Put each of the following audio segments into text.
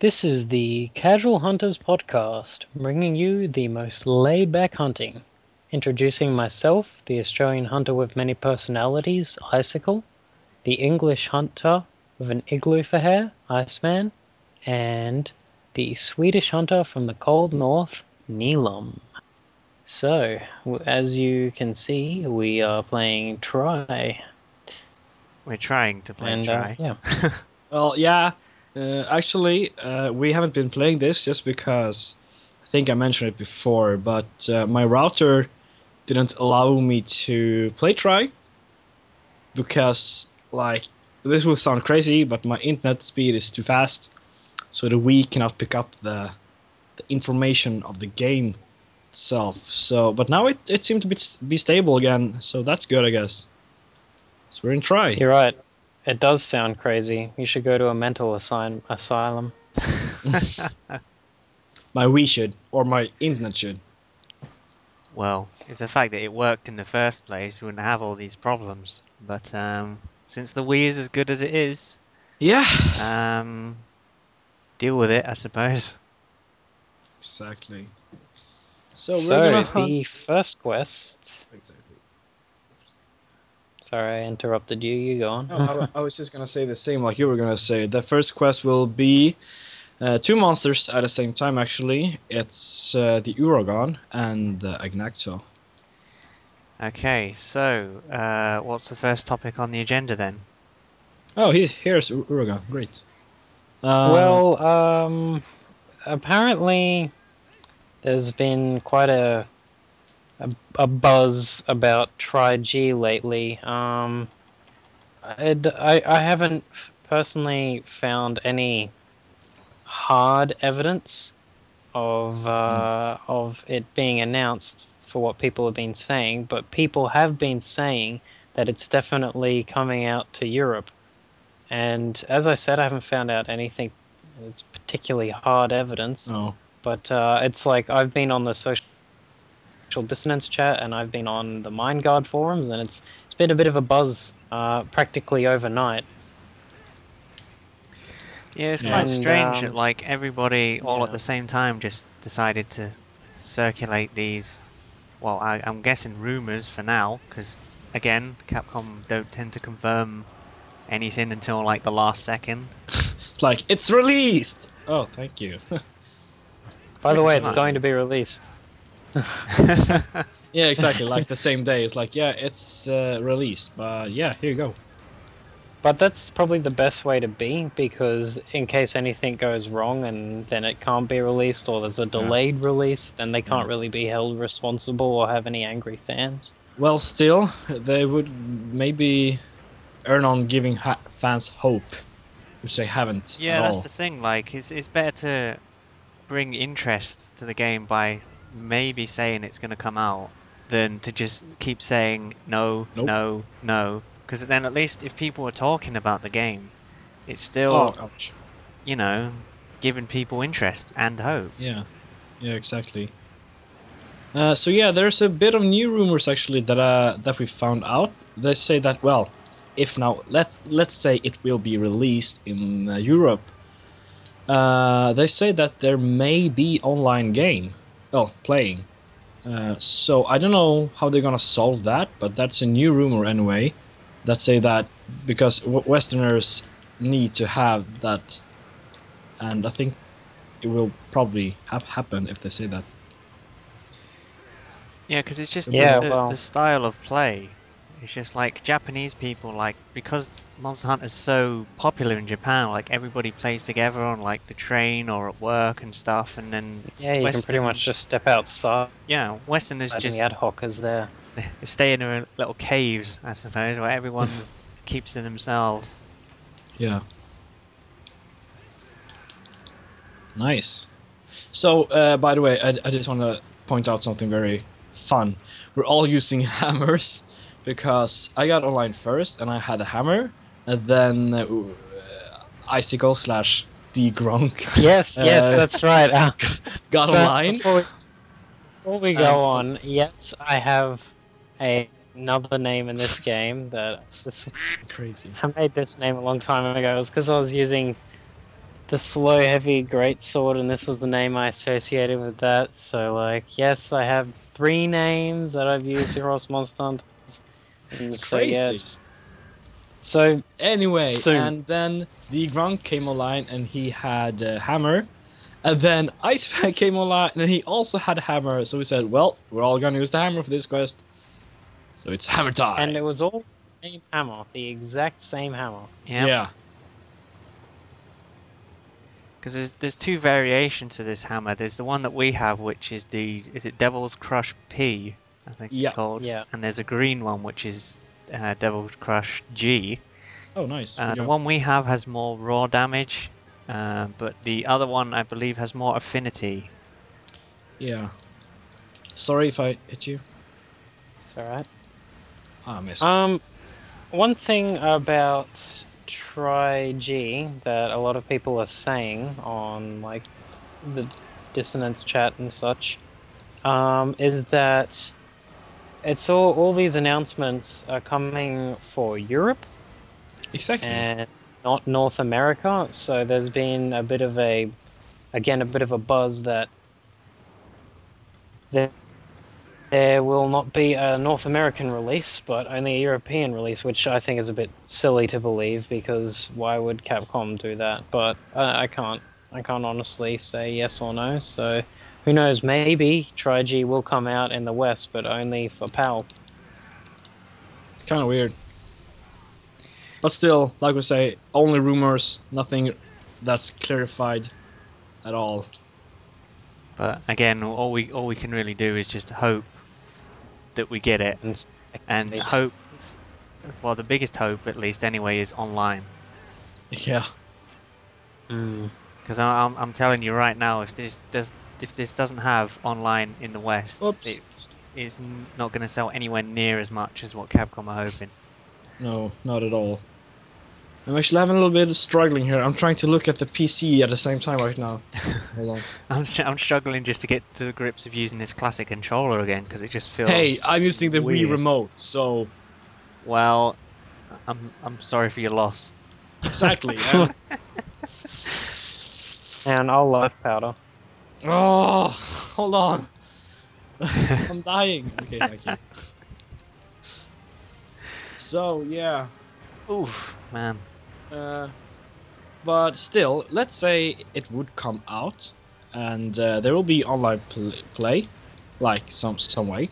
This is the Casual Hunters Podcast, bringing you the most laid-back hunting. Introducing myself, the Australian hunter with many personalities, Icicle, the English hunter with an igloo for hair, Iceman, and the Swedish hunter from the cold north, Nilum. So, as you can see, we are playing Try. We're trying to play Try. Yeah. Well, yeah. Actually, we haven't been playing this just because I think I mentioned it before, but my router didn't allow me to play Try because, like, this will sound crazy, but my internet speed is too fast, so the Wii cannot pick up the information of the game itself. So, but now it seemed to be stable again, so that's good, I guess. So we're in Try. You're right. It does sound crazy. You should go to a mental asylum. My Wii should, or my internet should. Well, it's the fact that it worked in the first place, we wouldn't have all these problems. But since the Wii is as good as it is, yeah, deal with it, I suppose. Exactly. So the first quest. Exactly. Sorry, I interrupted you. You go on. No, I was just gonna say the same like you were gonna say. The first quest will be two monsters at the same time. Actually, it's the Uragan and the Agnacto. Okay, so what's the first topic on the agenda then? Oh, here's Uragan. Great. Apparently, there's been quite a buzz about Tri-G lately. I haven't personally found any hard evidence of it being announced for what people have been saying, but people have been saying that it's definitely coming out to Europe. And as I said, I haven't found out anything that's particularly hard evidence. Oh. But it's like I've been on the social dissonance chat and I've been on the MindGuard forums, and it's been a bit of a buzz practically overnight. Yeah, it's quite strange that like everybody all at the same time just decided to circulate these. Well, I'm guessing rumors for now, because again, Capcom don't tend to confirm anything until like the last second. It's like it's released. Oh, thank you. By the way, it's going to be released. Yeah, exactly. Like the same day. It's like, yeah, it's released. But yeah, here you go. But that's probably the best way to be, because in case anything goes wrong and then it can't be released, or there's a delayed release, then they can't really be held responsible or have any angry fans. Well, still, they would maybe earn on giving fans hope, which they haven't. Yeah, at that's all. the thing. Like, it's better to bring interest to the game by maybe saying it's going to come out than to just keep saying no, no, no. Because then at least if people are talking about the game, it's still, you know, giving people interest and hope. Yeah, exactly. So yeah, there's a bit of new rumors actually that we found out. They say that, well, if now let's say it will be released in Europe, they say that there may be online game, playing. So I don't know how they're gonna solve that, but that's a new rumor anyway. That say that because Westerners need to have that, and I think it will probably happen if they say that. Yeah, because it's just the style of play. It's just like Japanese people, like, because Monster Hunter is so popular in Japan, like everybody plays together on like the train or at work and stuff, and then you can pretty much just step outside. Yeah, Westerners just the ad hocers there. They stay in their little caves, I suppose, where everyone keeps to themselves. Yeah. Nice. So, by the way, I just want to point out something very fun. We're all using hammers, because I got online first, and I had a hammer, and then Icicle / Degronk. Yes, that's right. Got online. Before we go on, yes, I have another name in this game that crazy. I made this name a long time ago. It was because I was using the slow heavy greatsword, and this was the name I associated with that. So like, yes, I have 3 names that I've used across Monster Hunters. And It's so yeah, crazy. so Anyway, soon. and then the Grunk came online and he had a hammer. And then Iceman came online and he also had a hammer. So we said, well, we're all gonna use the hammer for this quest. So it's hammer time. And it was all the same hammer, the exact same hammer. Yep. Yeah. Because there's 2 variations to this hammer. There's the one that we have, which is is it Devil's Crush P, I think Yeah. it's called. Yeah. And there's a green one, which is Devil's Crush G. Oh, nice. The one we have has more raw damage, but the other one, I believe, has more affinity. Yeah. Sorry if I hit you. It's alright. Ah, I missed. One thing about Tri-G that a lot of people are saying on like the dissonance chat and such, is that it's all these announcements are coming for Europe Exactly. and not North America. So there's been a bit of a buzz that there will not be a North American release, but only a European release, which I think is a bit silly to believe, because why would Capcom do that? But I can't honestly say yes or no, so who knows, maybe Tri-G will come out in the West, but only for PAL. It's kind of weird. But still, like we say, only rumors, nothing that's clarified at all. But again, all we can really do is just hope that we get it, and hope. Well, the biggest hope, at least anyway, is online. Yeah. Because I'm telling you right now, if this doesn't have online in the West, it is not going to sell anywhere near as much as what Capcom are hoping. No, not at all. I'm actually having a little bit of struggling here. I'm trying to look at the PC at the same time right now. Hold on. I'm struggling just to get to the grips of using this classic controller again, because it just feels. Hey, I'm using the weird. Wii remote, so. Well, I'm sorry for your loss. Exactly. And I'll life powder. Oh, hold on. I'm dying. Okay, thank you. So yeah. Oof, man. But still, let's say it would come out, and there will be online play, like some way.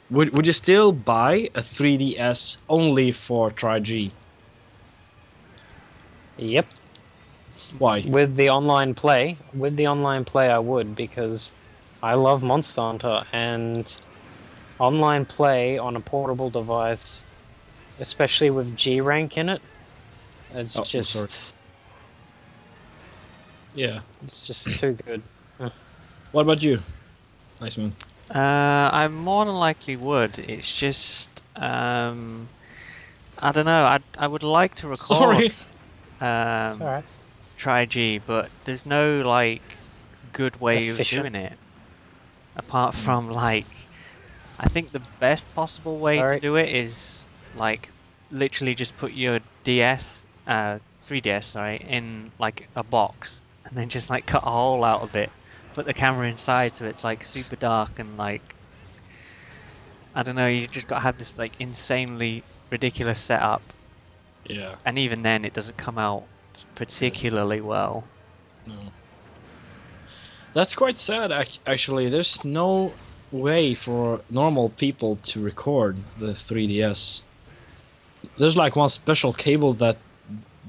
Would you still buy a 3DS only for Tri-G? Yep. Why? With the online play, I would, because I love Monster Hunter, and online play on a portable device, especially with G rank in it, it's just. Sorry. Yeah. It's just too good. What about you, Iceman? I more than likely would. It's just I don't know. I would like to record. Sorry. It's alright. Tri-G, but there's no like good way Efficient. of doing it. Apart from like, I think the best possible way to do it is like literally just put your 3DS, sorry, in like a box, and then just like cut a hole out of it, put the camera inside so it's like super dark and like, I don't know, you just gotta have this like insanely ridiculous setup. Yeah. And even then it doesn't come out particularly well. No. That's quite sad, actually. There's no way for normal people to record the 3DS. There's like one special cable that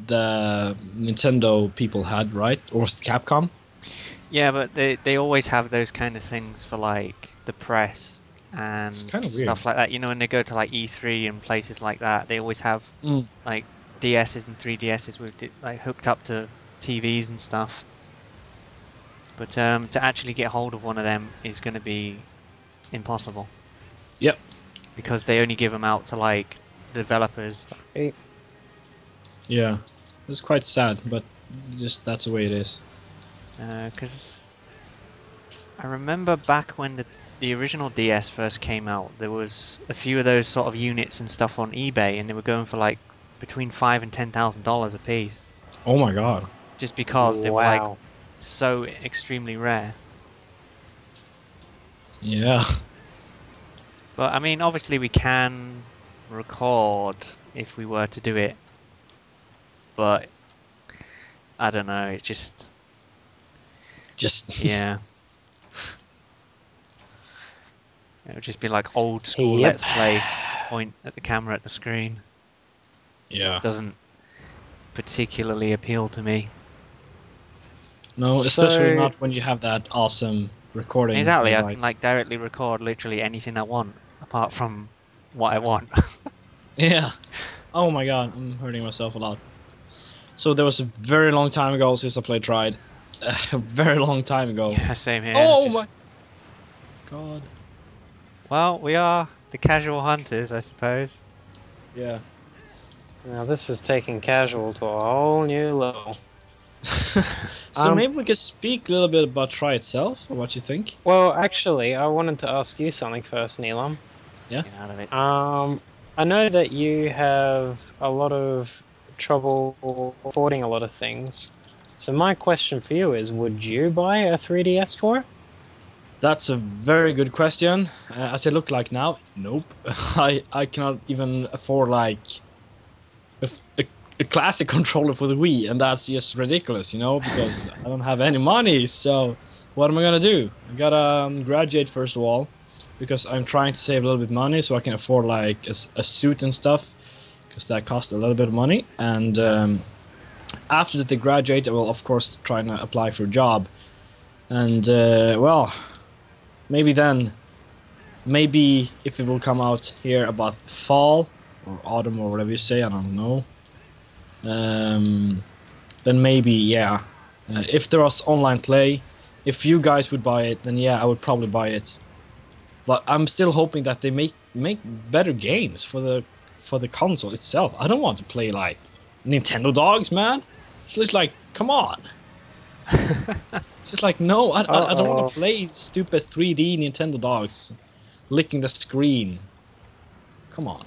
the Nintendo people had, right? Or was it Capcom? Yeah, but they always have those kind of things for like the press and stuff like that. You know, when they go to like E3 and places like that, they always have like DSs and 3DSs with like hooked up to TVs and stuff. But to actually get hold of one of them is going to be impossible. Yep. Because they only give them out to like developers. Yeah, it's quite sad, but just that's the way it is. Because I remember back when the original DS first came out, there was a few of those sort of units and stuff on eBay, and they were going for like between $5,000 and $10,000 a piece. Oh my god. just because they were like Wow. so extremely rare. Yeah. But I mean, obviously we can record if we were to do it, but I don't know. It just yeah. It would just be like old school Yep. Let's Play. Just point at the camera at the screen. It Yeah. just doesn't particularly appeal to me. No, especially So- not when you have that awesome recording Exactly, I device. can like directly record literally anything I want, apart from what I want. Yeah. Oh my god, I'm hurting myself a lot. So there was a very long time ago since I played Tried. A very long time ago. Yeah, same here. Oh just- my god. Well, we are the casual hunters, I suppose. Yeah. Now this is taking casual to a whole new level. So maybe we could speak a little bit about Try itself, or what you think? Well, actually, I wanted to ask you something first, Neelam. Yeah. Get out of it. I know that you have a lot of trouble affording a lot of things. So my question for you is, would you buy a 3DS for it? That's a very good question. As I look like now, nope. I cannot even afford like a classic controller for the Wii, and that's just ridiculous, you know, because I don't have any money. So what am I gonna do? I gotta graduate first of all, because I'm trying to save a little bit of money so I can afford like a suit and stuff, because that costs a little bit of money. And after the graduate, I will of course try and apply for a job. And well, maybe then, maybe if it will come out here about fall or autumn or whatever you say, I don't know. Then maybe, yeah. If there was online play, if you guys would buy it, then yeah, I would probably buy it. But I'm still hoping that they make better games for the console itself. I don't want to play like Nintendo dogs, man. It's just like, come on. It's just like, no, I don't want to play stupid 3D Nintendo dogs licking the screen. Come on.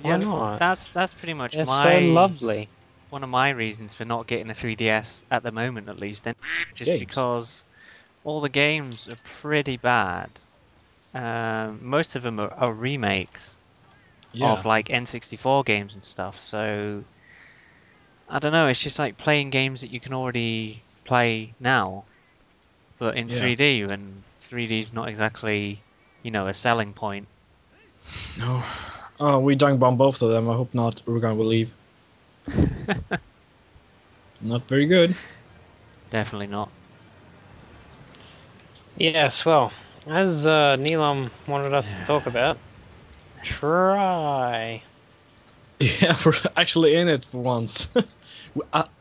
Why not? That's pretty much It's my so lovely. one of my reasons for not getting a 3DS at the moment, at least. And just Games. because all the games are pretty bad. Most of them are remakes Yeah. of like N64 games and stuff. So I don't know. It's just like playing games that you can already play now, but in Yeah. 3D, and 3D is not exactly, a selling point. No. Oh, we dunk bomb both of them. I hope not. Uruguay will leave. Not very good. Definitely not. Yes, well, as Neelam wanted us to talk about, try. Yeah, we're actually in it for once.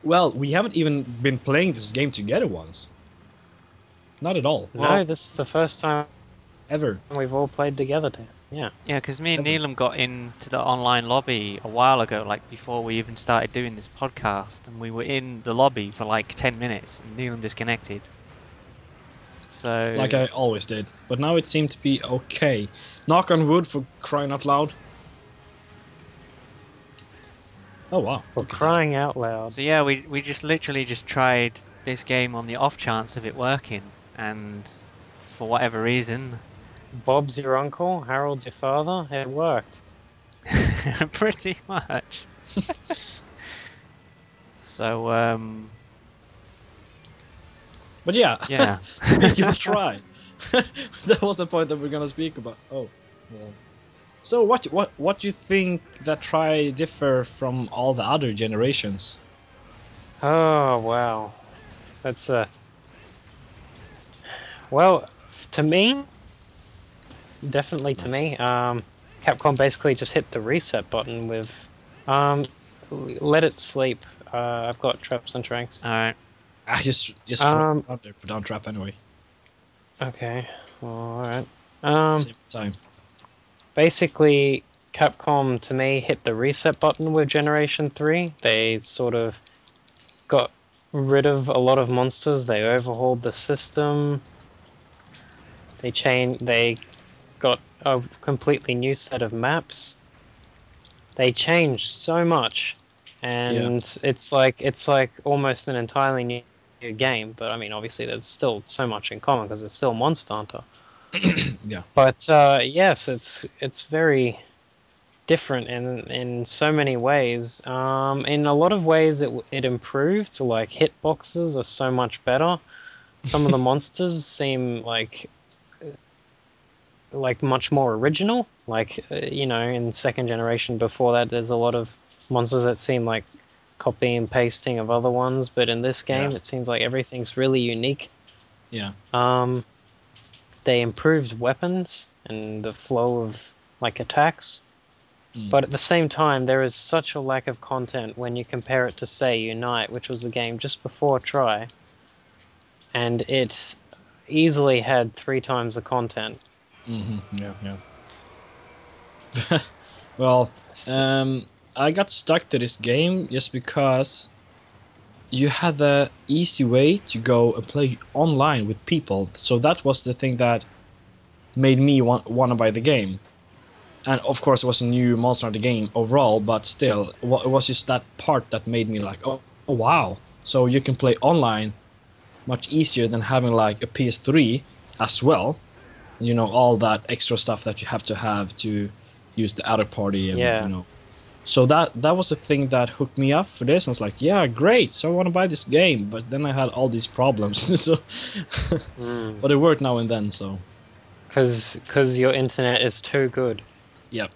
Well, we haven't even been playing this game together once. Not at all. No, Well- this is the first time Ever. we've all played together. Yeah. Yeah, because me and Ever. Neelam got into the online lobby a while ago, like before we even started doing this podcast, and we were in the lobby for like 10 minutes, and Neelam disconnected. So Like I always did. But now it seemed to be okay. Knock on wood, for crying out loud. Oh wow. For crying out loud. So yeah, we just literally just tried this game on the off chance of it working, and for whatever reason, Bob's your uncle, Harold's your father. It worked. pretty much. So But yeah. yeah. Give it a try. That was the point that we're gonna speak about. Oh. Well. So what do you think that Try differ from all the other generations? Oh wow, that's a. Well, to me, definitely to me, Capcom basically just hit the reset button with, let it sleep. I've got traps and tranks. All right. I just Um, out there, put down trap anyway. Okay, all right. Same time. Basically, Capcom to me hit the reset button with Generation 3. They sort of got rid of a lot of monsters. They overhauled the system. They got a completely new set of maps. They changed so much. and it's like almost an entirely new game. But I mean, obviously, there's still so much in common because it's still Monster Hunter. Yeah. But yes, it's very different in so many ways. In a lot of ways, it improved. Like hitboxes are so much better. Some of the monsters seem like much more original. Like in second generation before that, there's a lot of monsters that seem like copy and pasting of other ones. But in this game, it seems like everything's really unique. Yeah. They improved weapons and the flow of attacks. But at the same time, there is such a lack of content when you compare it to, say, Unite, which was the game just before Try, and it easily had 3 times the content. Yeah. Well, I got stuck to this game just because you had the easy way to go and play online with people. So that was the thing that made me want to buy the game. And of course, it was a new Monster Hunter game overall, but still, it was just that part that made me like, oh wow. So you can play online much easier than having like a PS3 as well. All that extra stuff that you have to use the other party and So that was the thing that hooked me up for this. I was like, yeah, great. So I want to buy this game, but then I had all these problems. So, but it worked now and then. So, because your internet is too good. Yep.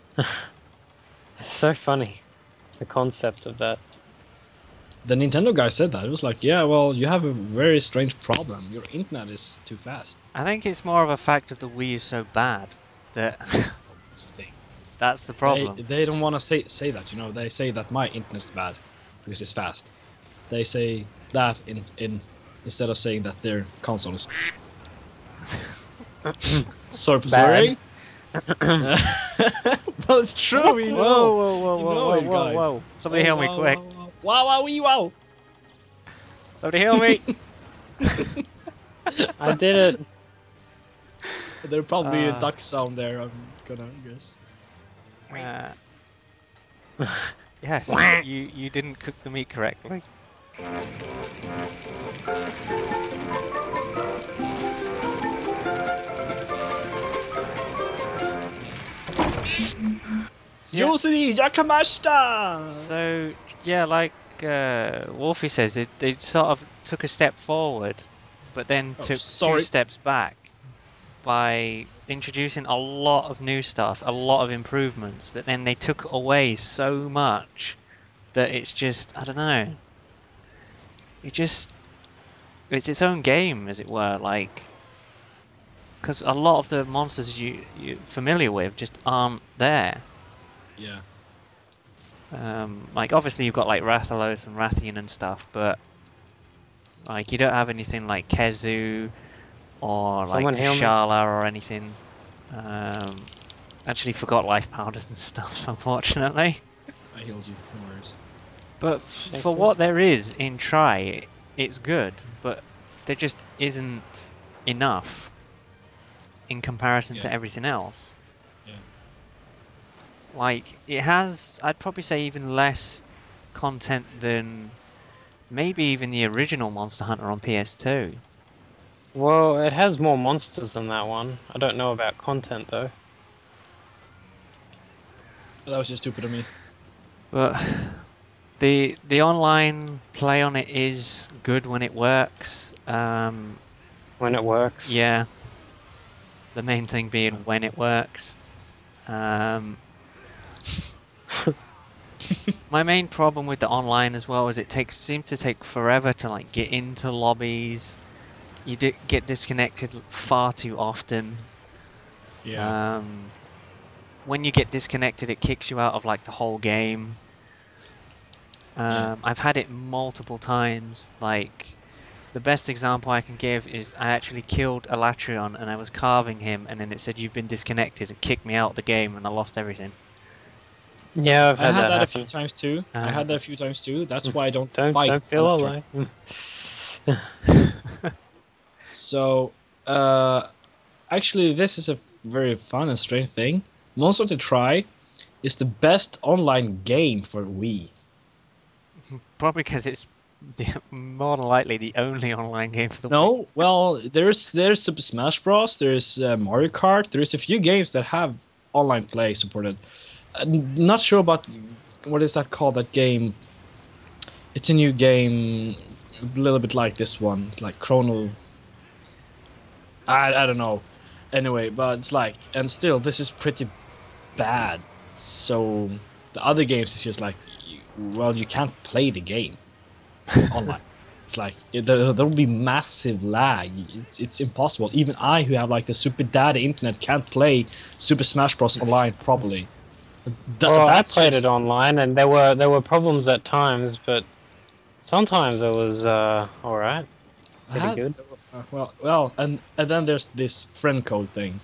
It's so funny, the concept of that. The Nintendo guy said that. It was like, yeah, well, you have a very strange problem. Your internet is too fast. I think it's more of a fact of the Wii is so bad that That's the thing. that's the problem. They don't want to say that. They say that my internet's bad because it's fast. They say that in instead of saying that their console is. Sorry for swearing. Well, it's true. We know. Whoa! Somebody help me quick! Wow! Somebody help me! I did it. There's probably a duck sound there. I'm gonna guess. Yes, you didn't cook the meat correctly. So yeah, like Wolfie says, they sort of took a step forward, but then took 2 steps back by introducing a lot of new stuff, a lot of improvements, but then they took away so much that it's just, I don't know. It's its own game, as it were, like, because a lot of the monsters you're familiar with just aren't there. Yeah. Like obviously you've got like Rathalos and Rathian and stuff, but like you don't have anything like Khezu or like Shala or anything. Actually forgot life powders and stuff, unfortunately. I healed you, no worries. But for what there is in Try, it's good, but there just isn't enough in comparison to everything else. Like, it has, I'd probably say, even less content than maybe even the original Monster Hunter on PS2. Well, it has more monsters than that one. I don't know about content, though. That was just stupid of me. But the online play on it is good when it works. When it works? Yeah. The main thing being when it works. My main problem with the online as well is it seems to take forever to like get into lobbies. You get disconnected far too often. Yeah. When you get disconnected, it kicks you out of like the whole game. I've had it multiple times. Like the best example I can give is I actually killed a Latreon and I was carving him, and then it said you've been disconnected. It kicked me out of the game and I lost everything. Yeah, I've had that happen. a few times too. I had that a few times too. That's why I don't fight. Don't feel alone. So, actually, this is a very fun and strange thing. Monster Hunter Try is the best online game for Wii. Probably because it's more than likely the only online game for the Wii. No, well, there's Super Smash Bros. There's Mario Kart. There's a few games that have online play supported. Not sure about what is that called? That game. It's a new game, a little bit like this one, like Chrono. I don't know. Anyway, but it's like, and still, this is pretty bad. So the other games is just like, well, you can't play the game online. It's like there will be massive lag. It's impossible. Even I, who have like the super data internet, can't play Super Smash Bros. Online properly. Well, I played it online, and there were problems at times, but sometimes it was all right, pretty good. Well, and then there's this friend code thing.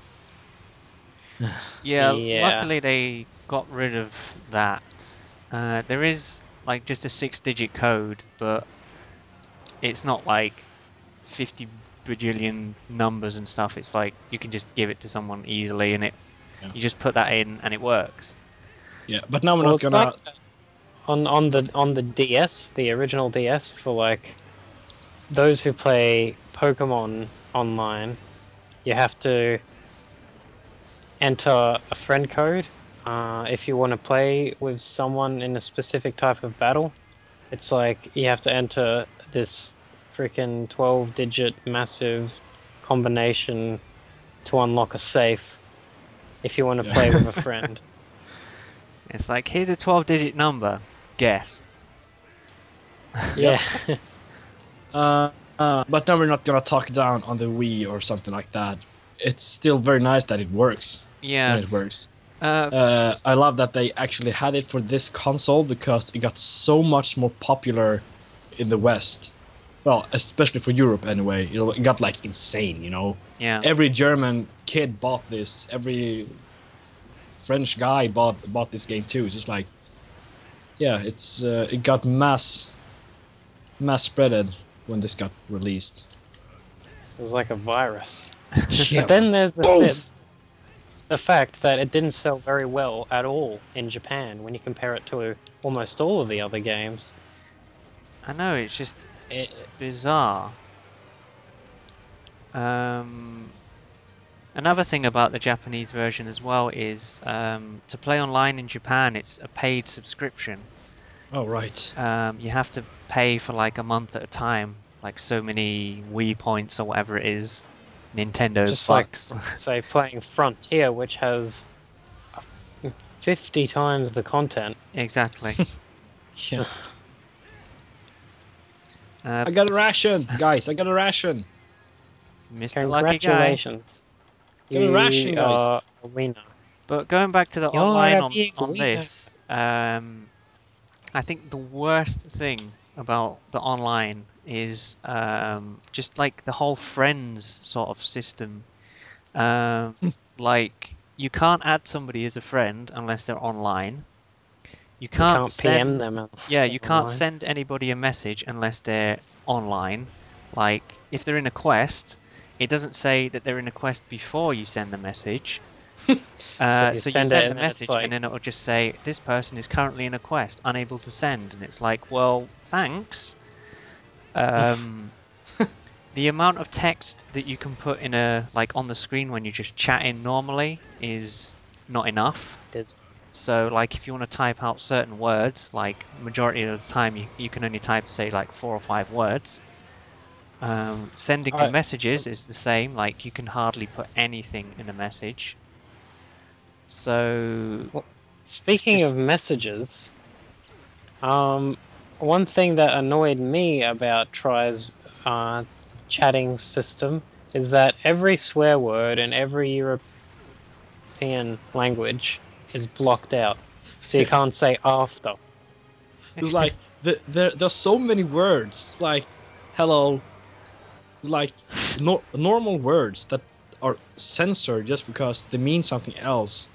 Yeah, Yeah. luckily they got rid of that. There is like just a 6-digit code, but it's not like 50 bajillion numbers and stuff. It's like you can just give it to someone easily, and you just put that in, and it works. Yeah, but now we're Well, not it's gonna. like on the DS, the original DS, for like those who play Pokemon online, you have to enter a friend code if you want to play with someone in a specific type of battle. It's like you have to enter this freaking 12-digit massive combination to unlock a safe if you want to play with a friend. It's like, here's a 12-digit number. Guess. Yeah. But now we're not gonna talk down on the Wii or something like that. It's still very nice that it works. Yeah. When it works. I love that they actually had it for this console because it got so much more popular in the West. Well, especially for Europe anyway. It got like insane, you know. Yeah. Every German kid bought this. Every French guy bought this game too. It's just like, yeah, it got mass spreaded when this got released. It was like a virus. Yeah. But then there's the fact that it didn't sell very well at all in Japan when you compare it to almost all of the other games. I know, it's just bizarre. Another thing about the Japanese version as well is to play online in Japan, it's a paid subscription. Oh, right. You have to pay for like a month at a time, like so many Wii points or whatever it is. Nintendo Just bucks. like, say, playing Frontier, which has 50 times the content. Exactly. Yeah. I got a ration, guys. I got a ration. Mr. Lucky Guy. Congratulations. Got a ration, You guys. are a winner. But going back to the You're online a big on winner. this, I think the worst thing about the online is just like the whole friends sort of system. Like you can't add somebody as a friend unless they're online. You can't PM send, them. yeah, you can't online. send anybody a message unless they're online. Like if they're in a quest, it doesn't say that they're in a quest before you send the message. So you send it the and message, it's like, and then it'll just say this person is currently in a quest, unable to send, and it's like, well, thanks. The amount of text that you can put in on the screen when you're just chatting normally is not enough. So like if you want to type out certain words, like majority of the time you can only type, say, like 4 or 5 words. Sending the messages is the same, like you can hardly put anything in a message. So speaking of messages, one thing that annoyed me about Try's chatting system is that every swear word in every European language is blocked out, so you can't say after. It's like there's so many words, like hello, like normal words that are censored just because they mean something else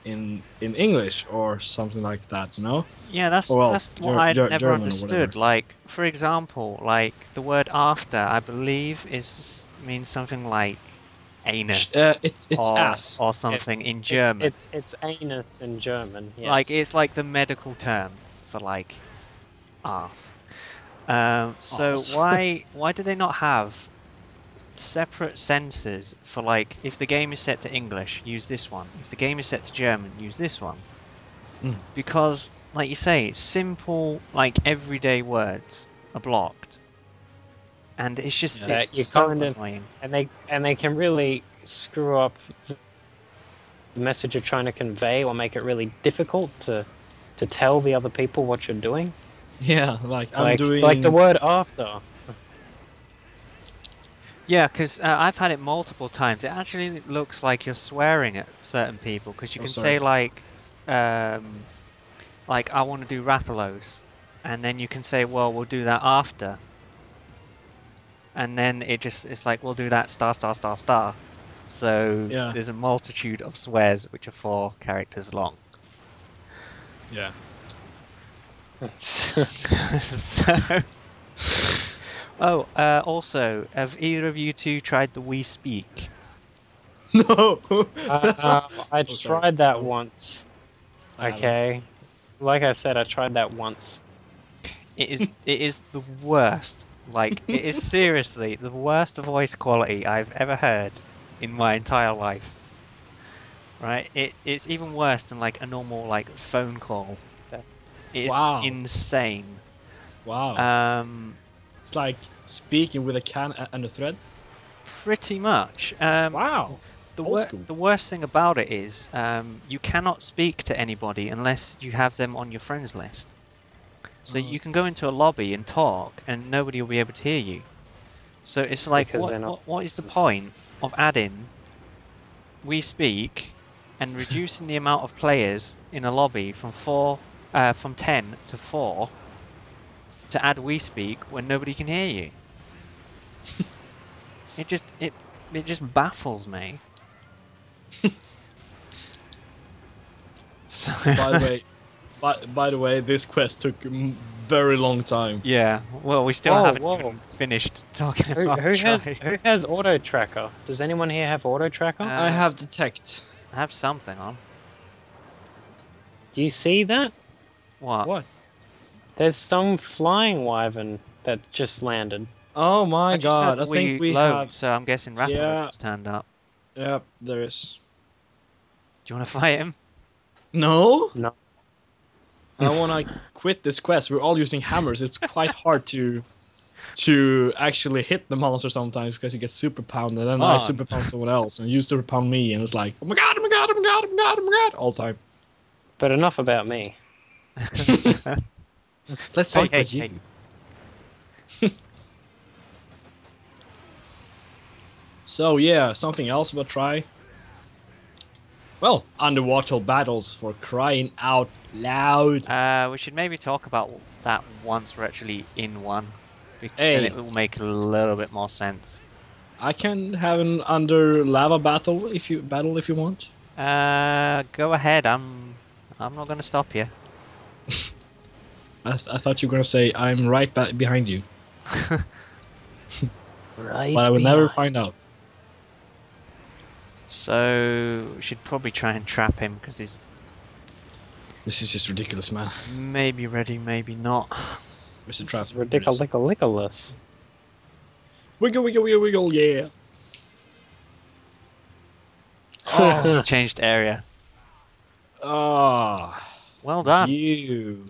in English or something like that, you know? Yeah, that's what I never German understood. Like, for example, like the word after, I believe means something like anus. It's ass or something in German. It's anus in German. Yes. Like it's like the medical term for like arse. So Arse. why do they not have separate sensors for, like, if the game is set to English, use this one. If the game is set to German, use this one. Mm. Because, like you say, simple, like, everyday words are blocked. And it's just, Yeah. it's You so kind of- annoying. And they can really screw up the message you're trying to convey, or make it really difficult to tell the other people what you're doing. Yeah, like I'm Like doing. like the word after. Yeah, because I've had it multiple times. It actually looks like you're swearing at certain people, because you Oh, can sorry. say, like, I want to do Rathalos, and then you can say, well, we'll do that after. And then it's like, we'll do that star, star, star, star. So Yeah. there's a multitude of swears which are 4 characters long. Yeah. So... Oh, also, have either of you two tried the Wii Speak? No. I Oh, sorry. tried that No, once. I haven't. Okay. Like I said, I tried that once. It is the worst. Like, it is seriously the worst voice quality I've ever heard in my entire life. Right? It's even worse than, like, a normal, like, phone call. It is Wow. insane. Wow. It's like speaking with a can and a thread. Pretty much. Wow. Old school. The worst thing about it is you cannot speak to anybody unless you have them on your friends list. So you can go into a lobby and talk, and nobody will be able to hear you. So it's like, Because they're not- what is the point of adding We Speak and reducing the amount of players in a lobby from 10 to 4 to add We Speak when nobody can hear you? It just baffles me. So, By the way, this quest took a very long time. yeah, well, we still Whoa, haven't whoa. even finished talking Who, about who has try. who has auto tracker? Does anyone here have auto tracker? I have detect. I have something on. Do you see that? What? What? There's some flying wyvern that just landed. Oh my I just had god! the I think Wii we load, have. so I'm guessing Rathalos Yeah. has turned up. Yep, there is. Do you want to fight him? No. No. I want to quit this quest. We're all using hammers. It's quite hard to actually hit the monster sometimes because you get super pounded, and then I Oh. super pound someone else, and you super pound me, and it's like, oh my god, oh my god, oh my god, oh my god, oh my god, all the time. But enough about me. Let's Hey, talk hey, about you. hey. So yeah, something else about try. Well, underwater battles for crying out loud. We should maybe talk about that once we're actually in one. Hey. Then it will make a little bit more sense. I can have an under lava battle if you want. Go ahead. I'm not gonna stop you. I thought you were gonna say I'm right behind you, Right. but I will never find out. So we should probably try and trap him because he's This is just ridiculous, man. maybe ready, maybe not. Mr. Trap. It's ridiculous. Wiggle, wiggle, wiggle, wiggle, yeah. Oh, he's changed area. Ah, Well done. you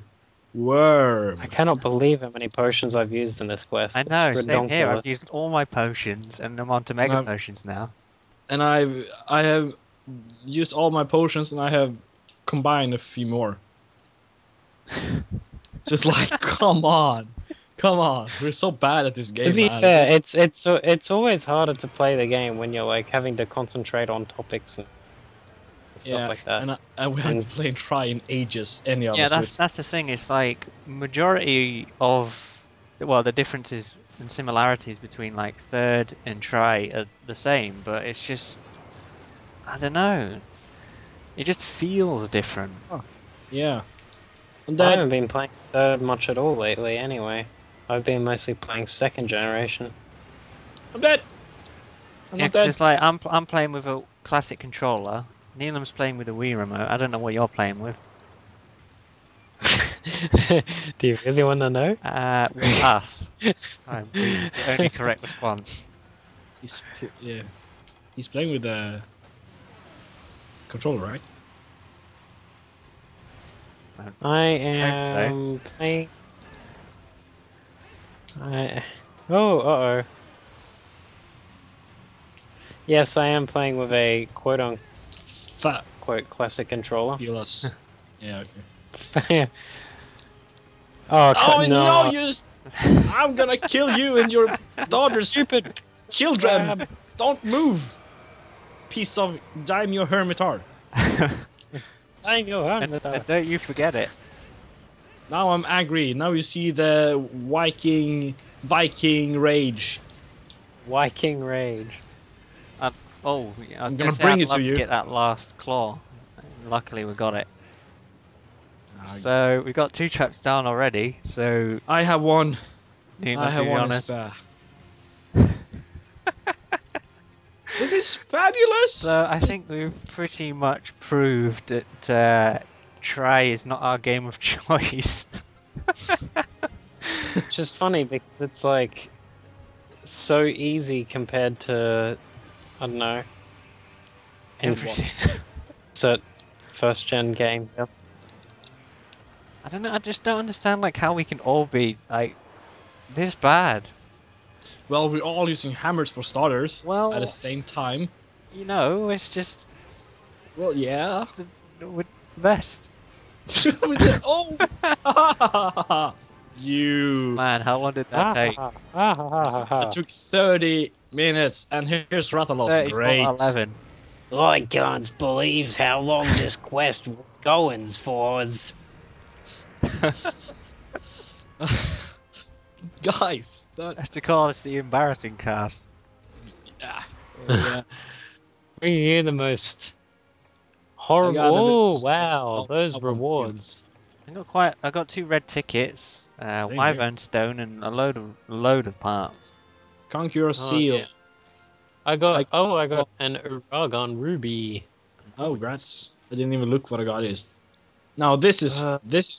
worm. I cannot believe how many potions I've used in this quest. I know. It's Same here. I've redonkulous. used all my potions, and I'm on to mega I've- potions now. And I have used all my potions, and I have combined a few more. Just like, come on, we're so bad at this game. To be man. fair, it's always harder to play the game when you're like having to concentrate on topics and stuff yeah, like that. and we haven't And- played Try in ages. Any of Yeah, us. so that's the thing. It's like majority of the differences and similarities between like third and try are the same, but it's just I don't know. It just feels different. yeah. And I then haven't been playing third much at all lately anyway. I've been mostly playing second generation. I'm dead. I'm Yeah, not 'cause dead. it's like I'm playing with a classic controller. Neelam's playing with a Wii remote. I don't know what you're playing with. Do you really want to know? With us. I believe it's the only correct response. Yeah. He's playing with the controller, right? I hope so. am playing. Oh, uh-oh. Yes, I am playing with a quote-unquote classic controller. Fabulous. Yeah, okay. Oh, Oh, no. you! I'm gonna kill you and your daughter's Stupid children! Don't move! Piece of Daimyo hermitard. And don't you forget it. Now I'm angry. Now you see the Viking rage. Viking rage. Oh, I was I'm going gonna to say bring I'd it to love you. to get that last claw. Luckily we got it. Ah, So we got 2 traps down already, so I have one. need I not have be one honest. spare. This is fabulous! So I think we've pretty much proved that try is not our game of choice. It's just funny because it's like so easy compared to, I don't know, Everything. so first gen game. Yeah. I don't know, I just don't understand like how we can all be like this bad. Well, we're all using hammers for starters Well, at the same time. you know, it's just Well, yeah. with the best. Oh! You. Man, how long did that take? It took 30 minutes, and here's Rathalos. 34, Great. 11. I can't believe how long this quest was going for. Guys, that. That's to call this the embarrassing cast. Yeah. We hear the most horrible. got a bit- Oh wow, those I'll- rewards. I got 2 red tickets, Wyvern Stone, and a load of parts. Conqueror Seal. yeah. I got I- an Uragon Ruby. Oh, grats. I didn't even look what I got is. Now this is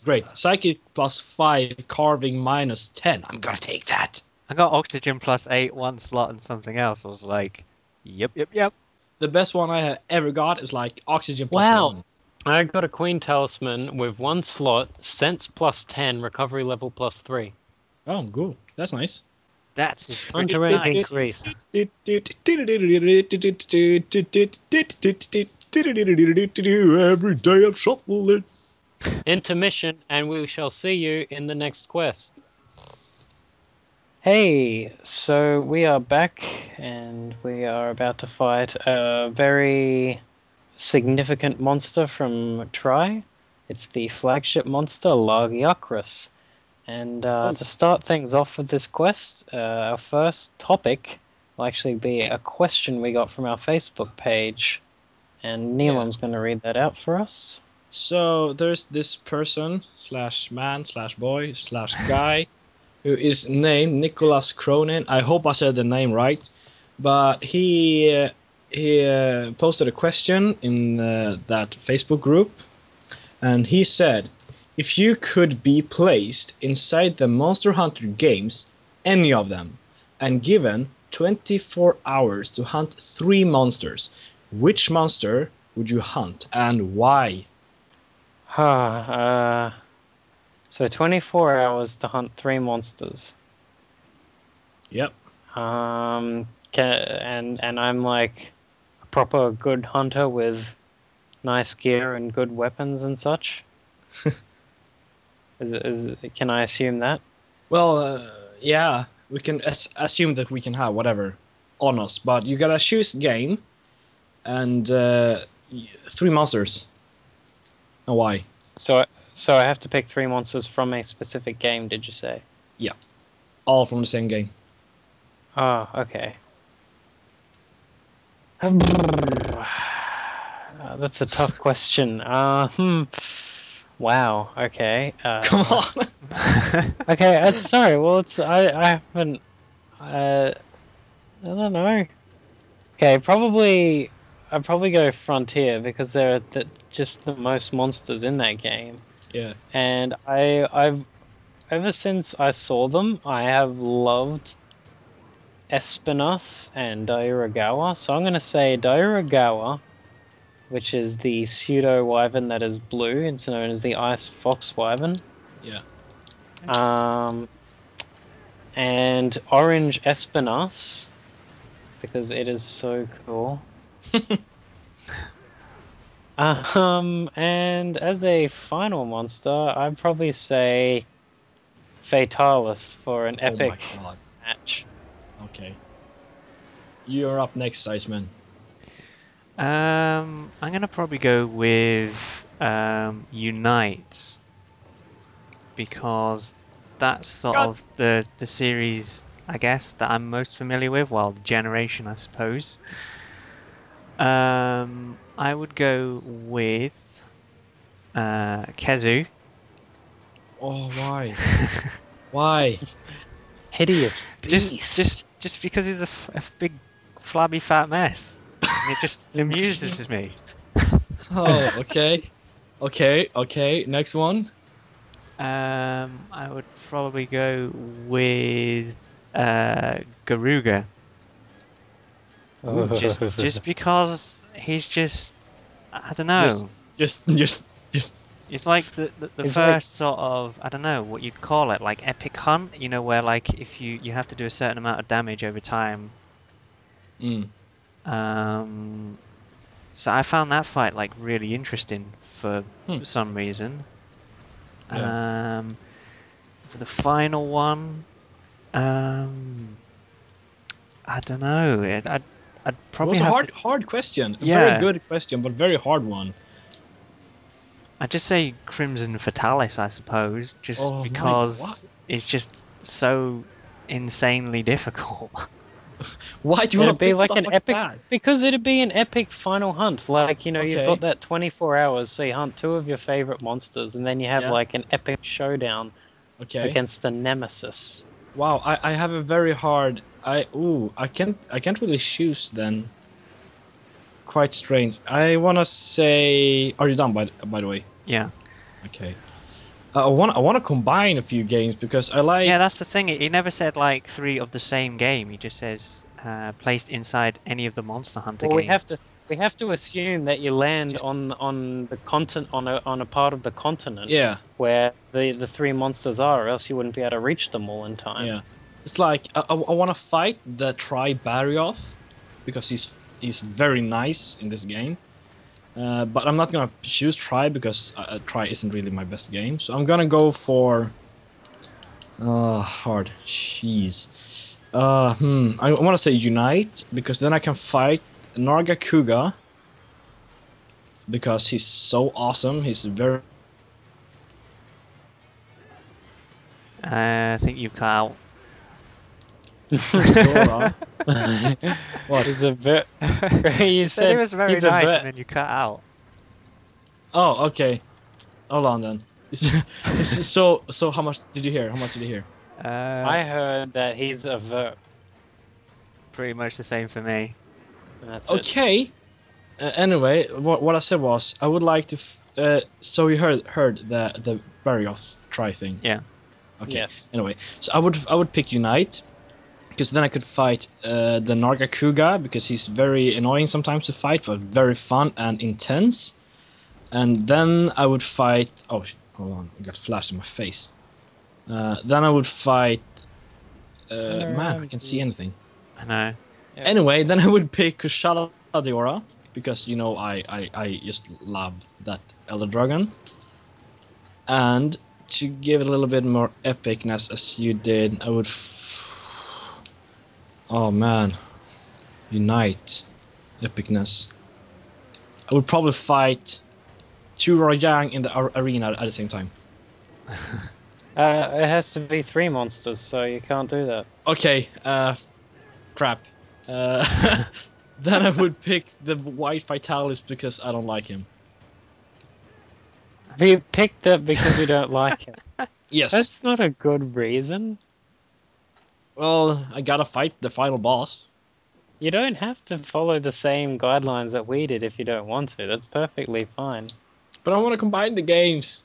great. Psychic +5, carving -10. I'm gonna take that. I got oxygen +8, 1 slot, and something else. I was like, yep. The best one I have ever got is like oxygen Wow. +1. I got a Queen Talisman with 1 slot, Sense +10, Recovery level +3. Oh, cool. That's nice. That's just Hunter pretty rank nice. increase. Every day I'm shuffling. Intermission, and we shall see you in the next quest. Hey, so we are back, and we are about to fight a very significant monster from Tri. It's the flagship monster, Nargacuga. And to start things off with this quest, our first topic will actually be a question we got from our Facebook page. And Neelam's going to read that out for us. So there's this person /man/boy/guy who is named Nicholas Cronin. I hope I said the name right, but he posted a question in that Facebook group, and he said, if you could be placed inside the Monster Hunter games, any of them, and given 24 hours to hunt 3 monsters, which monster would you hunt and why? So 24 hours to hunt 3 monsters. Yep. And I'm like a proper good hunter with nice gear and good weapons and such. Can I assume that? Well, yeah, we can assume that we can have whatever on us, but you gotta choose game and 3 monsters. And why? So I have to pick 3 monsters from a specific game, did you say? Yeah. All from the same game. Oh, okay. That's a tough question. Wow. Okay. Come on. Okay. Sorry. Well, I haven't. I don't know. Okay. I'd probably go Frontier because there are just the most monsters in that game. Yeah. And I've ever since I saw them, I have loved Espinos and Dairagawa. So I'm going to say Dairagawa, which is the pseudo wyvern that is blue. It's known as the ice fox wyvern. Yeah. And orange Espinos, because it is so cool. And as a final monster, I'd probably say Fatalis for an epic Oh my god. match. Okay. You're up next, Iceman. I'm gonna probably go with Unite because that's sort of the series, I guess, that I'm most familiar with. Well, generation, I suppose. I would go with Khezu. Oh, why? Why? Hideous beast. Just because he's a big flabby fat mess. And it just amuses me. Oh, okay. Okay. Next one. I would probably go with Garuga. Just because he's just, I don't know. Just. It's like the It's first like- sort of, I don't know what you'd call it, like epic hunt, you know, where like if you have to do a certain amount of damage over time. Mm. So I found that fight like really interesting for some reason. Yeah. For the final one, I don't know. I'd probably It was have a hard question. A Yeah. very good question, but very hard one. I'd just say Crimson Fatalis, I suppose, just Oh my because it's just so insanely difficult. Why do you It'd want to be pick like stuff an like epic, that? because it'd be an epic final hunt. Like, you know, you've Okay. got that 24 hours, so you hunt two of your favorite monsters, and then you have Yeah. like an epic showdown Okay. against the nemesis. Wow, I have a very hard. I can't really choose then. Quite strange. I wanna say. Are you done by the way? Yeah. Okay. I wanna combine a few games because I like. Yeah, that's the thing. He never said like 3 of the same game. He just says placed inside any of the Monster Hunter Well, games. we have to assume that you land Just- on the continent on a part of the continent Yeah. where the three monsters are, or else you wouldn't be able to reach them all in time. Yeah. It's like I wanna fight the Basarios because he's very nice in this game. But I'm not gonna choose Try because Try isn't really my best game. So I'm gonna go for hard. Jeez. I want to say Unite because then I can fight Nargacuga because he's so awesome. He's very. I think you've cut out. Dora. What is a bit? You said it was very he's a nice, bit- and then you cut out. Oh, okay. Hold on then. So how much did you hear? How much did you hear? I heard that he's a verb. Pretty much the same for me. That's it. Okay. Anyway, what I said was I would like to. So you heard the Barioth Try thing. Yeah. Okay. Yes. Anyway, so I would pick Unite because then I could fight the Nargacuga because he's very annoying sometimes to fight, but very fun and intense. And then I would fight. Oh, hold on! I got flashed in my face. Then I would fight. Man, I can't see anything. I know. Yeah. Anyway, then I would pick Kushala Diora because you know I just love that Elder Dragon. And to give it a little bit more epicness as you did, I would. Oh man, Unite, epicness. I would probably fight two Rojang in the arena at the same time. It has to be three monsters, so you can't do that. Okay, crap. Then I would pick the White Vitalis because I don't like him. Have you picked it because you don't like him? Yes. That's not a good reason. Well, I gotta fight the final boss. You don't have to follow the same guidelines that we did if you don't want to. That's perfectly fine. But I want to combine the games.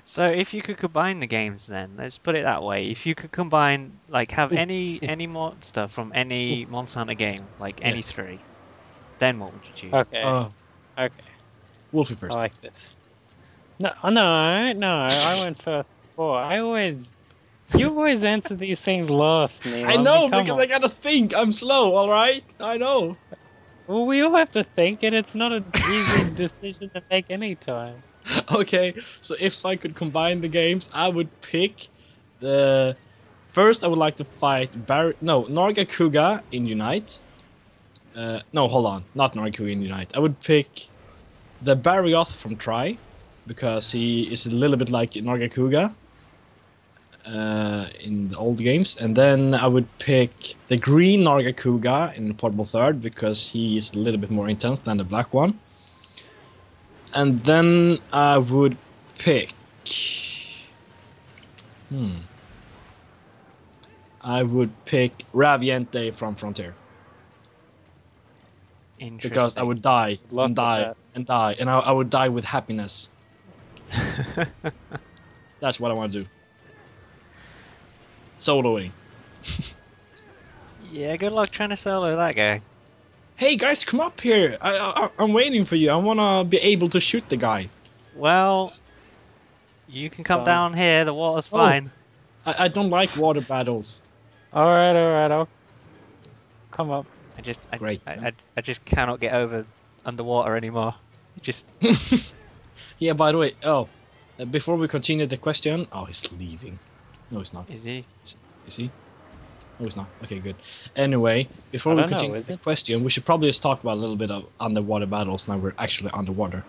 So if you could combine the games, then let's put it that way. If you could combine, like, have Ooh, any monster from any Monster Hunter game, like Yeah. any three, then what would you choose? Okay. Okay. Wolfie I first. like this. No, I went first before. You always answer these things last, Neil. I know, Come because on. I gotta think. I'm slow, alright? I know. Well, we all have to think, and it's not an easy decision to make any time. Okay, so if I could combine the games, I would pick the... First, I would like to fight Nargacuga in Unite. No, hold on. Not Nargacuga in Unite. I would pick the Basarios from Tri, because he is a little bit like Nargacuga in the old games. And then I would pick the green Nargacuga in Portable Third, because he is a little bit more intense than the black one. And then I would pick... I would pick Raviente from Frontier. Interesting. Because I would die, Luck and with die, that. and die, and I would die with happiness. That's what I want to do. Soloing. Yeah, good luck trying to solo that guy. Hey guys, come up here! I'm waiting for you. I wanna be able to shoot the guy. Well, you can come down here. The water's Oh. fine. I don't like water battles. Alright, I'll come up. Great. I just cannot get over underwater anymore. Just Yeah, by the way, before we continue the question... Oh, he's leaving. No, he's not. is he? Is he? No, he's not. Okay, good. Anyway, before I we don't know, continue is the it? question, we should probably just talk about a little bit of underwater battles now we're actually underwater.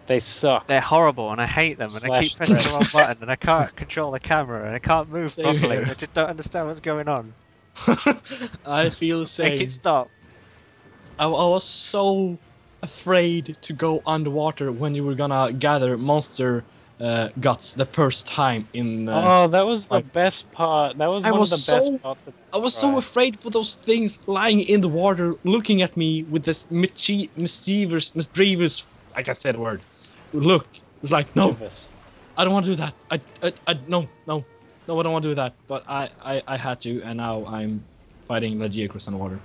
They suck. They're horrible, and I hate them. And I keep Slash pressing the wrong button, and I can't control the camera, and I can't move Same properly. here. I just don't understand what's going on. I feel the same. Make it stop. I was so afraid to go underwater when you were gonna gather monster guts the first time in... Oh, that was the I- best part. That was I one was of the so- best parts. I was so afraid for those things lying in the water, looking at me with this mischievous, I can't say the word. Look, it's like, no, I don't want to do that. No, I don't want to do that. But I had to, and now I'm fighting the Giadrome underwater.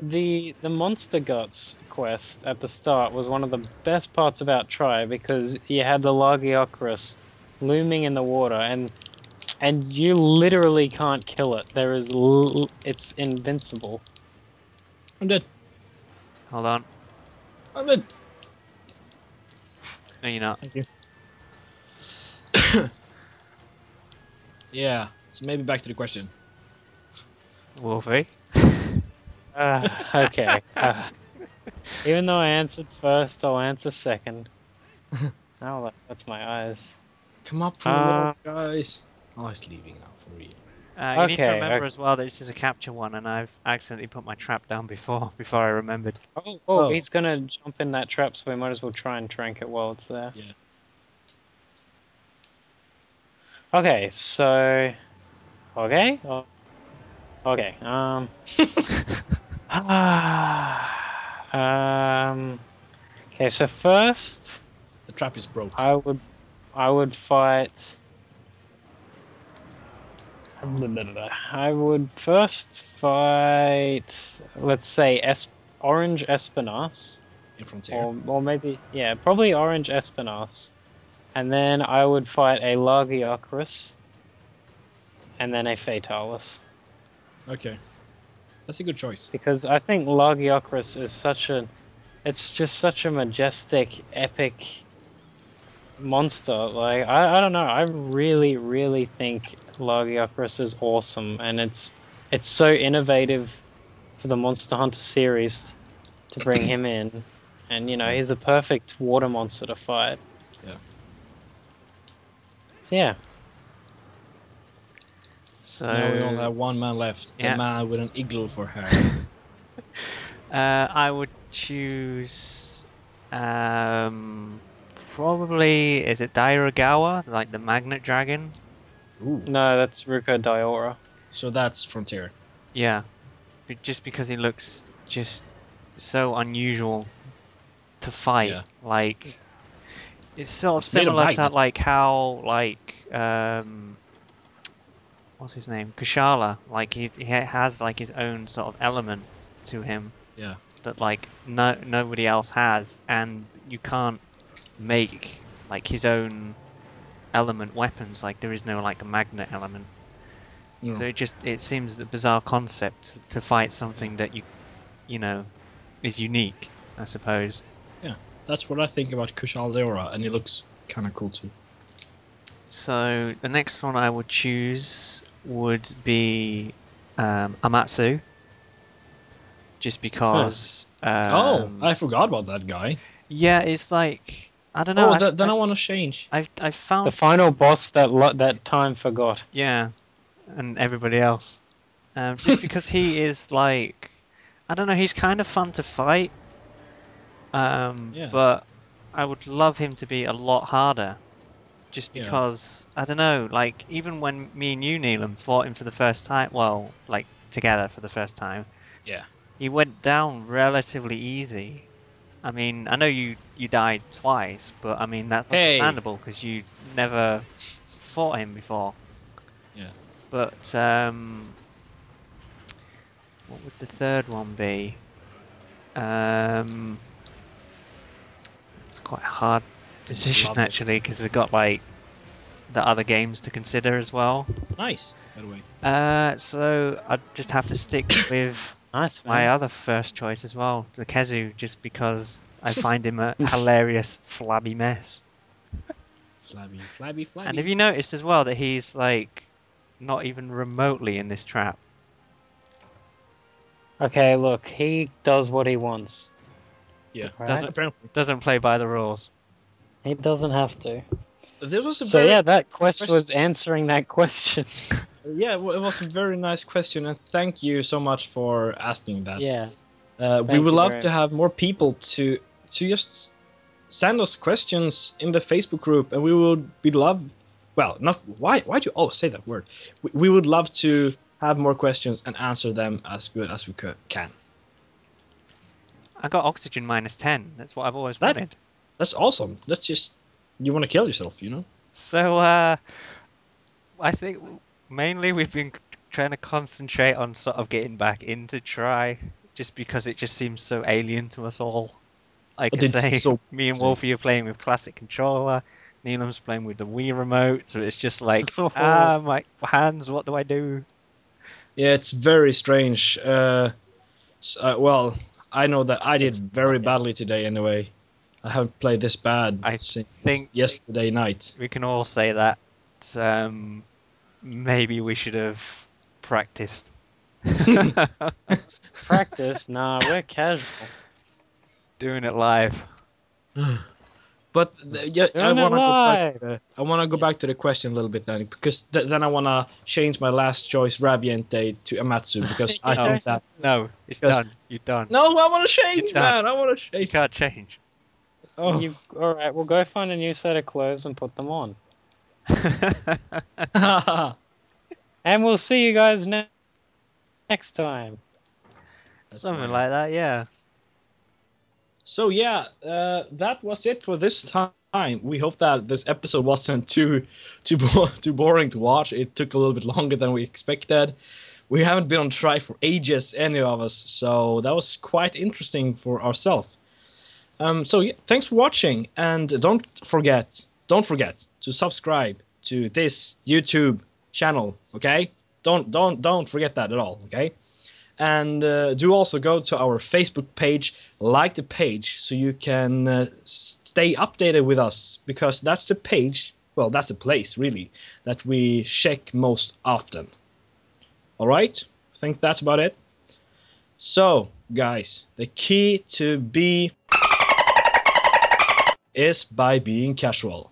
The monster guts quest at the start was one of the best parts about Tri, because you had the Largiocrus looming in the water, and you literally can't kill it. It's invincible. I'm dead. Hold on. I'm dead. No, you're not. Thank you. Yeah. So maybe back to the question. Wolfie. Okay. Even though I answered first, I'll answer second. Oh, that's my eyes. Come up for the road, guys. Oh, he's leaving now for real. You need to Okay, remember okay. as well that this is a capture one, and I've accidentally put my trap down before I remembered. Oh, he's gonna jump in that trap, so we might as well try and trank it while it's there. Yeah. Okay, so... Okay? Okay, okay, so first, The trap is broke. I would fight... I would first fight, let's say, Orange Espinas. In Frontier. Or maybe, yeah, probably Orange Espinas. And then I would fight a Largiocrus. And then a Fatalis. Okay. That's a good choice. Because I think Largiocrus is it's just such a majestic, epic monster. Like, I don't know, I really, really think Largiocrus is awesome, and it's so innovative for the Monster Hunter series to bring him in. And, you know, he's a perfect water monster to fight. Yeah. So, yeah. So Now we only have one man left. Yeah. The man with an igloo for hair. I would choose probably, is it Dairagawa, like the magnet dragon? Ooh. No, that's Ruka Diora. So that's Frontier. Yeah, just because he looks just so unusual to fight. Yeah. Like, it's sort of It's made of similar to magnets. like how what's his name? Kushala. Like he has like his own sort of element to him Yeah. that like nobody else has, and you can't make like his own element weapons. Like there is no like a magnet element. No. So it seems a bizarre concept to fight something that you know is unique, I suppose. Yeah. That's what I think about Kushal, and it looks kind of cool too. So the next one I would choose would be Amatsu, just because. I forgot about that guy. Yeah, it's like I don't know. Then I want to change. I found The final boss that time forgot. yeah, and everybody else. Just because he is like, I don't know, he's kind of fun to fight. Yeah. But I would love him to be a lot harder. Just Yeah. because, I don't know, like, even when me and you, Neelam, fought him for the first time, well, like, together for the first time, Yeah. he went down relatively easy. I mean, I know you died twice, but I mean, that's Hey. understandable because you never fought him before. Yeah. But, what would the third one be? It's quite a hard decision Love it. actually, because they've got like the other games to consider as well. Nice, by the way. So I'd just have to stick with Nice, my man. other first choice as well, the Khezu, just because I find him a hilarious flabby mess. Flabby, flabby, flabby. And have you noticed as well that he's like not even remotely in this trap? Okay, look, he does what he wants. Yeah. Right? Apparently. Doesn't play by the rules. He doesn't have to. There was a So very, yeah, that quest was answering that question. yeah, it was a very nice question, and thank you so much for asking that. Yeah. We Thank would you love very to have more people to just send us questions in the Facebook group, and we would be love. Well, not why do you always say that word? We would love to have more questions and answer them as good as we can. I got oxygen -10. That's what I've always wanted. That's awesome. That's just you want to kill yourself, you know? So, I think mainly we've been trying to concentrate on sort of getting back into Try, just because it just seems so alien to us all. Like But I it's say, so me and big. Wolfie are playing with classic controller, Neelam's playing with the Wii remote, so it's just like, my hands, what do I do? Yeah, it's very strange. Well, I know that I did very badly today anyway. I haven't played this bad I since think yesterday night. we can all say that maybe we should have practiced. Practice? Nah, we're casual. Doing it live. But yeah, I Doing it want to go back to the question a little bit then, because then I want to change my last choice Rabiente to Amatsu because I No. think that No, it's Because- done. You're done. no, I want to change, You're done. man. I want to You change. can't change. Oh, Alright, we'll go find a new set of clothes and put them on. And we'll see you guys next time. Something like that, yeah. So yeah, that was it for this time. We hope that this episode wasn't too boring to watch. It took a little bit longer than we expected. We haven't been on Try for ages, any of us, so that was quite interesting for ourselves. So yeah, thanks for watching, and don't forget to subscribe to this YouTube channel. Okay, don't forget that at all. Okay. And do also go to our Facebook page, like the page, so you can stay updated with us, because that's the page, well, that's the place, really, that we check most often. Alright, I think that's about it. So, guys, the key to be is by being casual.